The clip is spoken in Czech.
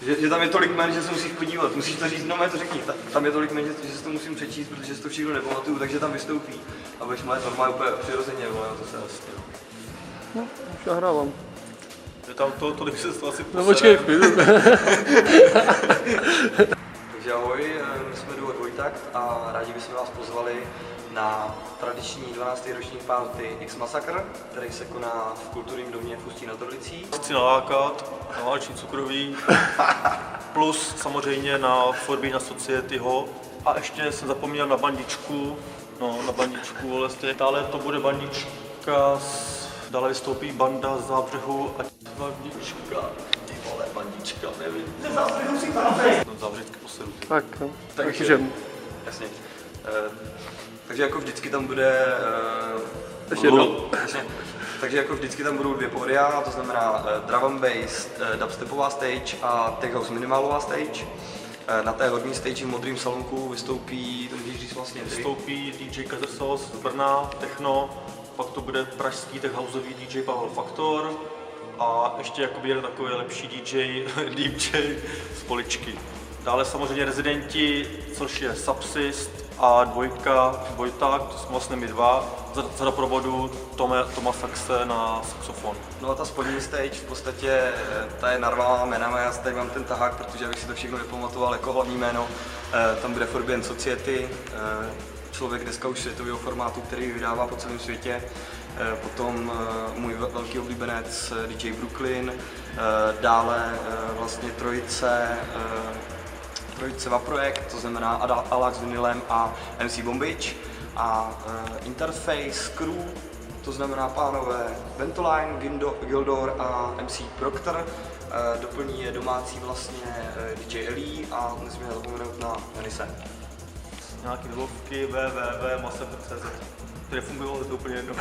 Že tam je tolik jmen, že se musíš podívat, musíš to říct, no mě to řekni, tam je tolik jmen, že si to musím přečíst, protože si to všechno nepamatuju, takže tam vystoupí. A budeš mít normálně úplně přirozeně, vole, to se vlastně. No, už nahrávám. Je tam tolik se to asi No počkej, Takže ahoj, my jsme Duo Dvojtakt a rádi bychom vás pozvali na tradiční 12. roční party X Massacre, který se koná v kulturním domě v Ústí nad Orlicí. Chci nalákat na vánoční cukroví, plus samozřejmě na Forbidden Societyho a ještě jsem zapomněl na bandičku, vlastně. Dále to bude bandička, dále vystoupí banda z Zábřehu a bandička, ty vole, bandička, nevím. Ze Zábřehu si právě. No Zábřežské posedu. Tak, Takže, jasně. Takže jako vždycky tam bude... Ještě jednou. Takže jako vždycky tam budou dvě pódia, to znamená drum and bass, dubstepová stage a tech house minimalová stage. Na té horní stage v modrým salonku vystoupí, to můžeš říct vlastně Vystoupí DJ Katersos z Brna, techno, pak to bude pražský tech houseový DJ Pavel Faktor a ještě jakoby jeden takový lepší DJ z Poličky. Dále samozřejmě rezidenti, což je Subsist a Dvojtakt, to jsme vlastně my dva, za doprovodu Toma Saxe na saxofon. No a ta spodní stage v podstatě, ta je narvalá jménama, já tady mám ten tahák, protože abych si to všechno nepamatoval jako hlavní jméno. Tam bude Forbidden Society, člověk dneska už světového formátu, který vydává po celém světě. Potom můj velký oblíbenec DJ Brooklyn, dále vlastně trojice Vaprojekt, to znamená Alax Vinylem a MC Bombič a Interface Crew, to znamená pánové Ventoline, Gildor a MC Proctor. Doplní je domácí vlastně DJ Ellie a nesmíme zapomenout na Janise. Nějaké webovky www.massacre.cz, které fungují, ale to úplně jedno.